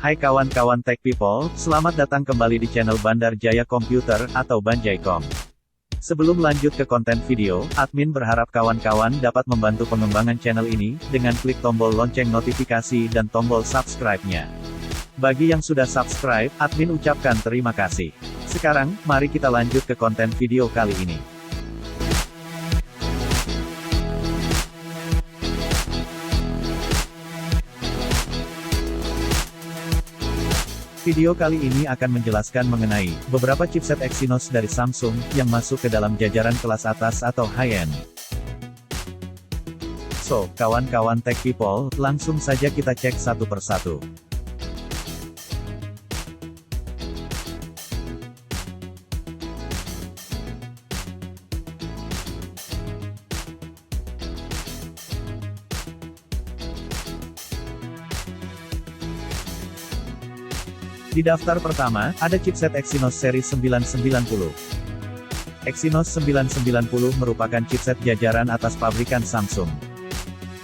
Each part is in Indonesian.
Hai kawan-kawan Tech People, selamat datang kembali di channel Bandar Jaya Komputer, atau Banjaikom. Sebelum lanjut ke konten video, admin berharap kawan-kawan dapat membantu pengembangan channel ini, dengan klik tombol lonceng notifikasi dan tombol subscribe-nya. Bagi yang sudah subscribe, admin ucapkan terima kasih. Sekarang, mari kita lanjut ke konten video kali ini. Video kali ini akan menjelaskan mengenai beberapa chipset Exynos dari Samsung yang masuk ke dalam jajaran kelas atas atau high-end. So, kawan-kawan Tech People, langsung saja kita cek satu persatu. Di daftar pertama, ada chipset Exynos seri 990. Exynos 990 merupakan chipset jajaran atas pabrikan Samsung.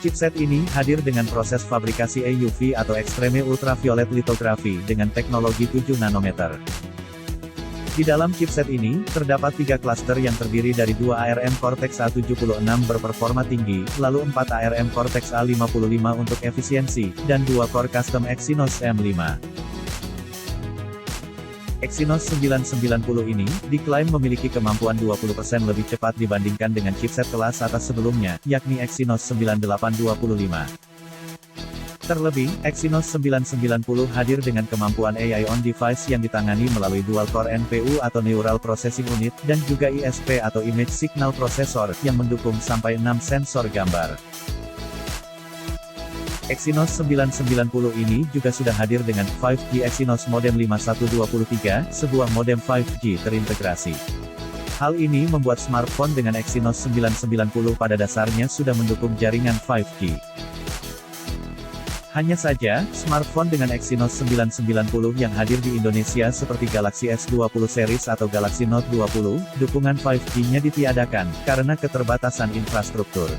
Chipset ini hadir dengan proses fabrikasi EUV atau Extreme Ultraviolet Lithography dengan teknologi 7 nanometer. Di dalam chipset ini, terdapat 3 klaster yang terdiri dari 2 ARM Cortex A76 berperforma tinggi, lalu 4 ARM Cortex A55 untuk efisiensi, dan 2 core custom Exynos M5. Exynos 990 ini, diklaim memiliki kemampuan 20% lebih cepat dibandingkan dengan chipset kelas atas sebelumnya, yakni Exynos 9825. Terlebih, Exynos 990 hadir dengan kemampuan AI on device yang ditangani melalui dual-core NPU atau Neural Processing Unit, dan juga ISP atau Image Signal Processor, yang mendukung sampai 6 sensor gambar. Exynos 990 ini juga sudah hadir dengan 5G Exynos modem 5123, sebuah modem 5G terintegrasi. Hal ini membuat smartphone dengan Exynos 990 pada dasarnya sudah mendukung jaringan 5G. Hanya saja, smartphone dengan Exynos 990 yang hadir di Indonesia seperti Galaxy S20 series atau Galaxy Note 20, dukungan 5G-nya ditiadakan, karena keterbatasan infrastruktur.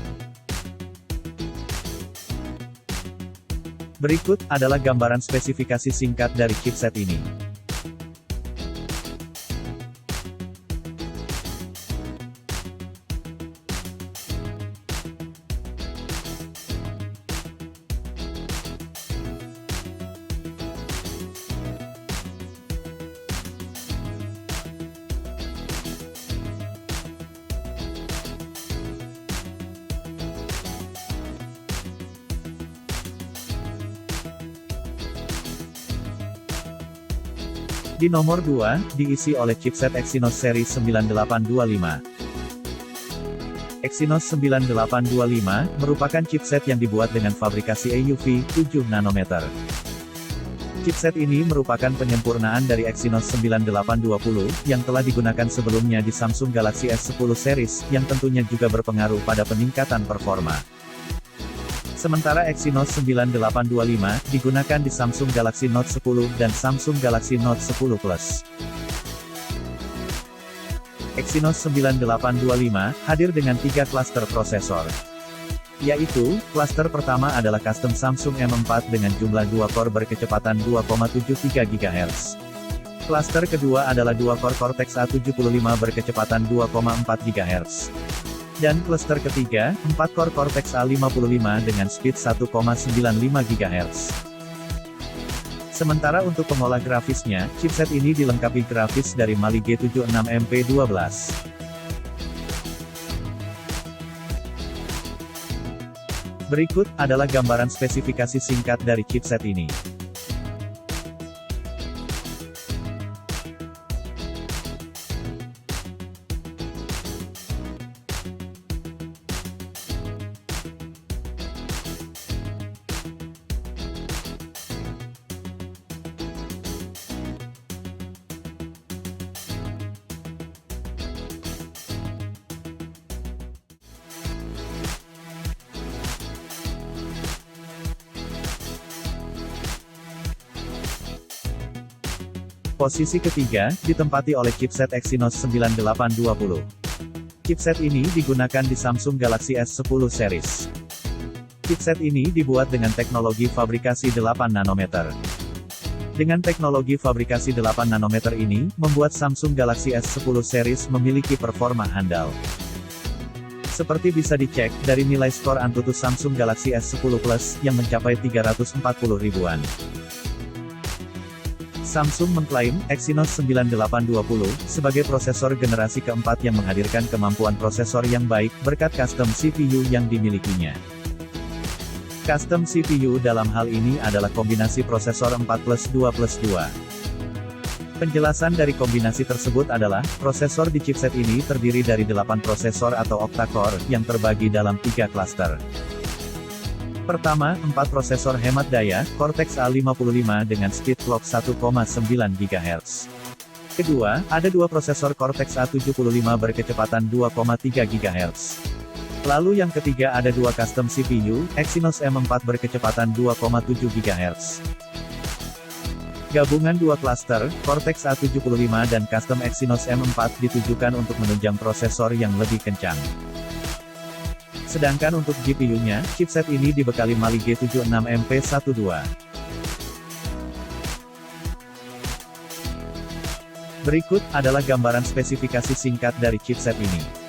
Berikut adalah gambaran spesifikasi singkat dari chipset ini. Di nomor 2, diisi oleh chipset Exynos seri 9825. Exynos 9825, merupakan chipset yang dibuat dengan fabrikasi EUV, 7 nanometer. Chipset ini merupakan penyempurnaan dari Exynos 9820, yang telah digunakan sebelumnya di Samsung Galaxy S10 series, yang tentunya juga berpengaruh pada peningkatan performa. Sementara Exynos 9825, digunakan di Samsung Galaxy Note 10 dan Samsung Galaxy Note 10 Plus. Exynos 9825, hadir dengan 3 klaster prosesor. Yaitu, klaster pertama adalah custom Samsung M4 dengan jumlah 2 core berkecepatan 2,73 GHz. Klaster kedua adalah 2 core Cortex A75 berkecepatan 2,4 GHz. Dan klaster ketiga, 4 core Cortex A55 dengan speed 1,95 GHz. Sementara untuk pengolah grafisnya, chipset ini dilengkapi grafis dari Mali G76MP12. Berikut adalah gambaran spesifikasi singkat dari chipset ini. Posisi ketiga, ditempati oleh chipset Exynos 9820. Chipset ini digunakan di Samsung Galaxy S10 series. Chipset ini dibuat dengan teknologi fabrikasi 8 nanometer. Dengan teknologi fabrikasi 8 nanometer ini, membuat Samsung Galaxy S10 series memiliki performa handal. Seperti bisa dicek, dari nilai skor Antutu Samsung Galaxy S10 Plus, yang mencapai 340 ribuan. Samsung mengklaim, Exynos 9820, sebagai prosesor generasi keempat yang menghadirkan kemampuan prosesor yang baik, berkat custom CPU yang dimilikinya. Custom CPU dalam hal ini adalah kombinasi prosesor 4+2+2. Penjelasan dari kombinasi tersebut adalah, prosesor di chipset ini terdiri dari 8 prosesor atau octa-core, yang terbagi dalam 3 klaster. Pertama, 4 prosesor hemat daya, Cortex A55 dengan speed clock 1,9 GHz. Kedua, ada 2 prosesor Cortex A75 berkecepatan 2,3 GHz. Lalu yang ketiga ada 2 custom CPU, Exynos M4 berkecepatan 2,7 GHz. Gabungan 2 klaster, Cortex A75 dan custom Exynos M4 ditujukan untuk menunjang prosesor yang lebih kencang. Sedangkan untuk GPU-nya, chipset ini dibekali Mali G76MP12. Berikut adalah gambaran spesifikasi singkat dari chipset ini.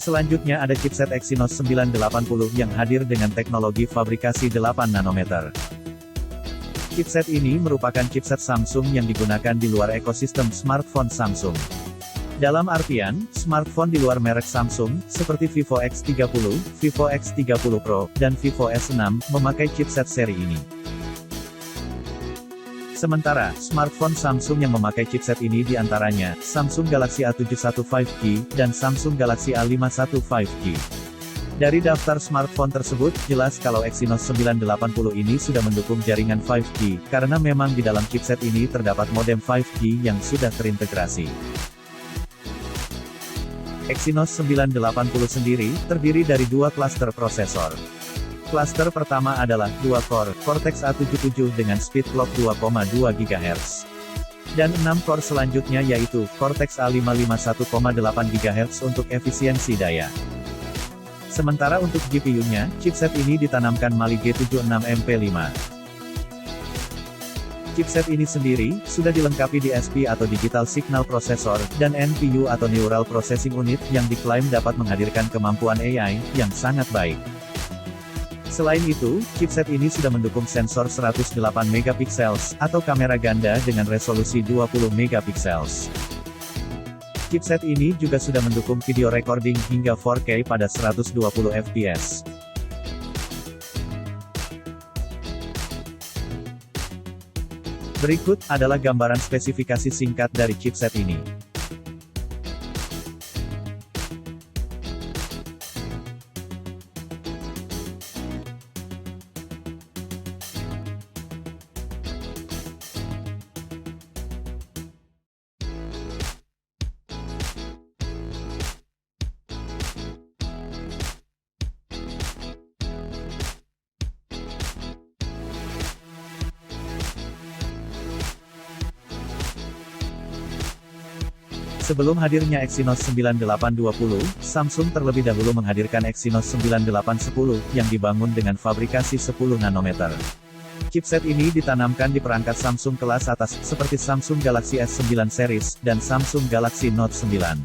Selanjutnya ada chipset Exynos 980 yang hadir dengan teknologi fabrikasi 8 nanometer. Chipset ini merupakan chipset Samsung yang digunakan di luar ekosistem smartphone Samsung. Dalam artian, smartphone di luar merek Samsung, seperti Vivo X30, Vivo X30 Pro, dan Vivo S6, memakai chipset seri ini. Sementara, smartphone Samsung yang memakai chipset ini diantaranya, Samsung Galaxy A71 5G, dan Samsung Galaxy A51 5G. Dari daftar smartphone tersebut, jelas kalau Exynos 980 ini sudah mendukung jaringan 5G, karena memang di dalam chipset ini terdapat modem 5G yang sudah terintegrasi. Exynos 980 sendiri, terdiri dari 2 klaster prosesor. Klaster pertama adalah 2 core, Cortex A77 dengan speed clock 2,2 GHz. Dan 6 core selanjutnya yaitu, Cortex A55 1,8 GHz untuk efisiensi daya. Sementara untuk GPU-nya, chipset ini ditanamkan Mali G76MP5. Chipset ini sendiri, sudah dilengkapi DSP atau Digital Signal Processor, dan NPU atau Neural Processing Unit, yang diklaim dapat menghadirkan kemampuan AI, yang sangat baik. Selain itu, chipset ini sudah mendukung sensor 108 MP, atau kamera ganda dengan resolusi 20 MP. Chipset ini juga sudah mendukung video recording hingga 4K pada 120 fps. Berikut adalah gambaran spesifikasi singkat dari chipset ini. Sebelum hadirnya Exynos 9820, Samsung terlebih dahulu menghadirkan Exynos 9810, yang dibangun dengan fabrikasi 10 nanometer. Chipset ini ditanamkan di perangkat Samsung kelas atas, seperti Samsung Galaxy S9 series, dan Samsung Galaxy Note 9.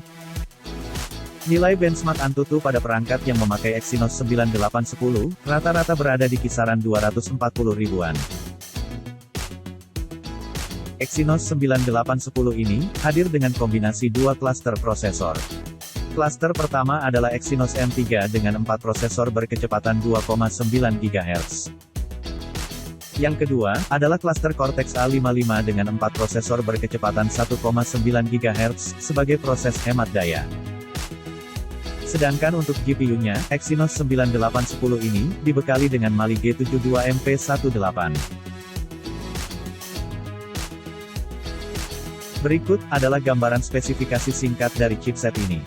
Nilai benchmark Antutu pada perangkat yang memakai Exynos 9810, rata-rata berada di kisaran 240 ribuan. Exynos 9810 ini, hadir dengan kombinasi 2 klaster prosesor. Klaster pertama adalah Exynos M3 dengan 4 prosesor berkecepatan 2,9 GHz. Yang kedua, adalah klaster Cortex A55 dengan 4 prosesor berkecepatan 1,9 GHz, sebagai proses hemat daya. Sedangkan untuk GPU-nya, Exynos 9810 ini, dibekali dengan Mali G72MP18. Berikut adalah gambaran spesifikasi singkat dari chipset ini.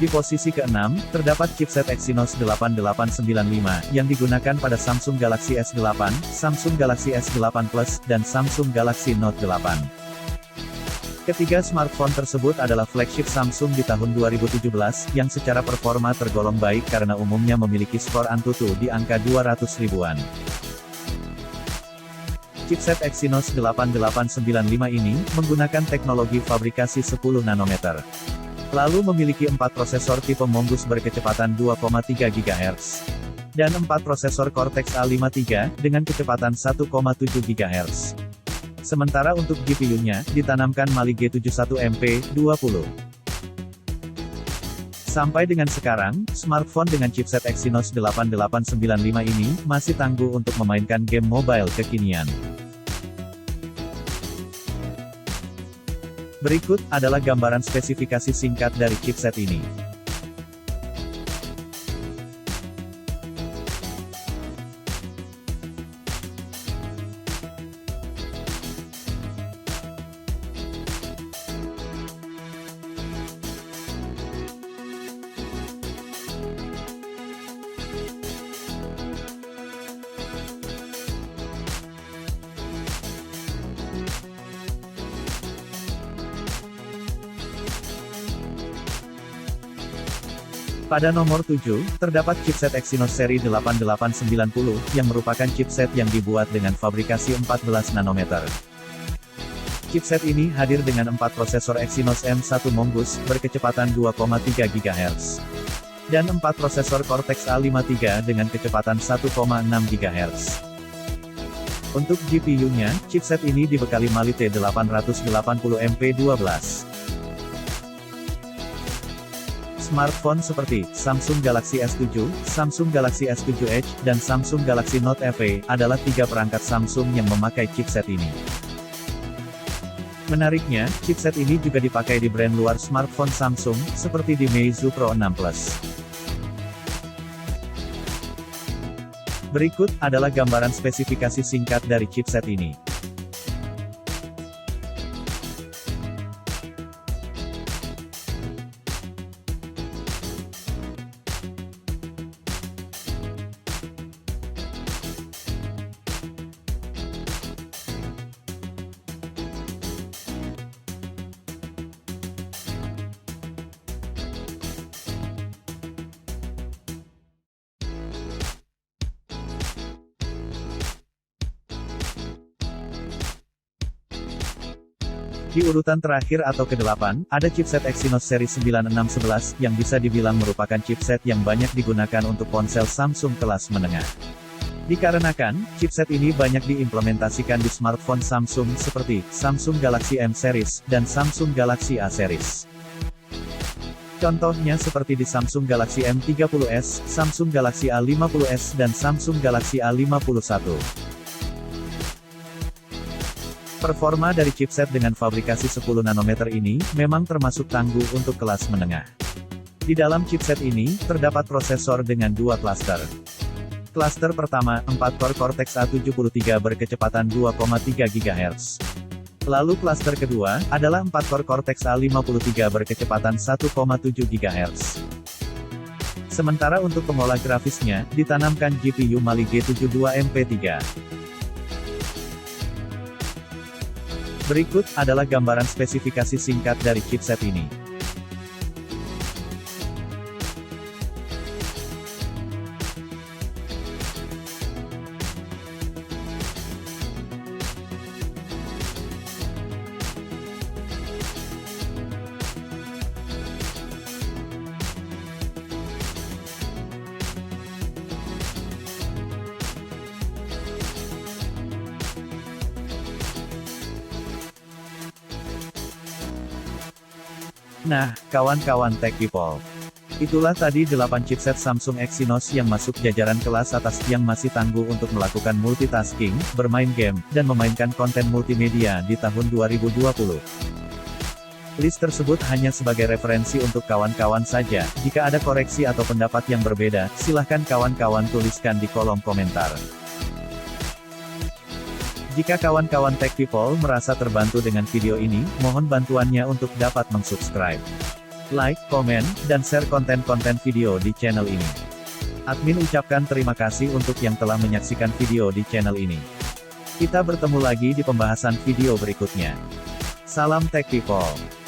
Di posisi ke-6, terdapat chipset Exynos 8895, yang digunakan pada Samsung Galaxy S8, Samsung Galaxy S8 Plus, dan Samsung Galaxy Note 8. Ketiga smartphone tersebut adalah flagship Samsung di tahun 2017, yang secara performa tergolong baik karena umumnya memiliki skor Antutu di angka 200 ribuan. Chipset Exynos 8895 ini, menggunakan teknologi fabrikasi 10 nanometer. Lalu memiliki 4 prosesor tipe Mongoose berkecepatan 2,3 GHz. Dan 4 prosesor Cortex A53, dengan kecepatan 1,7 GHz. Sementara untuk GPU-nya, ditanamkan Mali G71MP20. Sampai dengan sekarang, smartphone dengan chipset Exynos 8895 ini, masih tangguh untuk memainkan game mobile kekinian. Berikut adalah gambaran spesifikasi singkat dari chipset ini. Pada nomor 7, terdapat chipset Exynos seri 8890, yang merupakan chipset yang dibuat dengan fabrikasi 14 nanometer. Chipset ini hadir dengan 4 prosesor Exynos M1 Mongoose, berkecepatan 2,3 GHz. Dan 4 prosesor Cortex A53 dengan kecepatan 1,6 GHz. Untuk GPU-nya, chipset ini dibekali Mali T880MP12. Smartphone seperti Samsung Galaxy S7, Samsung Galaxy S7 Edge, dan Samsung Galaxy Note FE, adalah 3 perangkat Samsung yang memakai chipset ini. Menariknya, chipset ini juga dipakai di brand luar smartphone Samsung, seperti di Meizu Pro 6 Plus. Berikut adalah gambaran spesifikasi singkat dari chipset ini. Di urutan terakhir atau ke-8, ada chipset Exynos seri 9611, yang bisa dibilang merupakan chipset yang banyak digunakan untuk ponsel Samsung kelas menengah. Dikarenakan, chipset ini banyak diimplementasikan di smartphone Samsung seperti Samsung Galaxy M Series, dan Samsung Galaxy A Series. Contohnya seperti di Samsung Galaxy M30s, Samsung Galaxy A50s, dan Samsung Galaxy A51. Performa dari chipset dengan fabrikasi 10 nanometer ini, memang termasuk tangguh untuk kelas menengah. Di dalam chipset ini, terdapat prosesor dengan 2 klaster. Klaster pertama, 4 core Cortex A73 berkecepatan 2,3 GHz. Lalu klaster kedua, adalah 4 core Cortex A53 berkecepatan 1,7 GHz. Sementara untuk pengolah grafisnya, ditanamkan GPU Mali G72MP3. Berikut adalah gambaran spesifikasi singkat dari chipset ini. Nah, kawan-kawan Tech People. Itulah tadi 8 chipset Samsung Exynos yang masuk jajaran kelas atas yang masih tangguh untuk melakukan multitasking, bermain game, dan memainkan konten multimedia di tahun 2020. List tersebut hanya sebagai referensi untuk kawan-kawan saja. Jika ada koreksi atau pendapat yang berbeda, silahkan kawan-kawan tuliskan di kolom komentar. Jika kawan-kawan Tech People merasa terbantu dengan video ini, mohon bantuannya untuk dapat mensubscribe, like, komen, dan share konten-konten video di channel ini. Admin ucapkan terima kasih untuk yang telah menyaksikan video di channel ini. Kita bertemu lagi di pembahasan video berikutnya. Salam Tech People.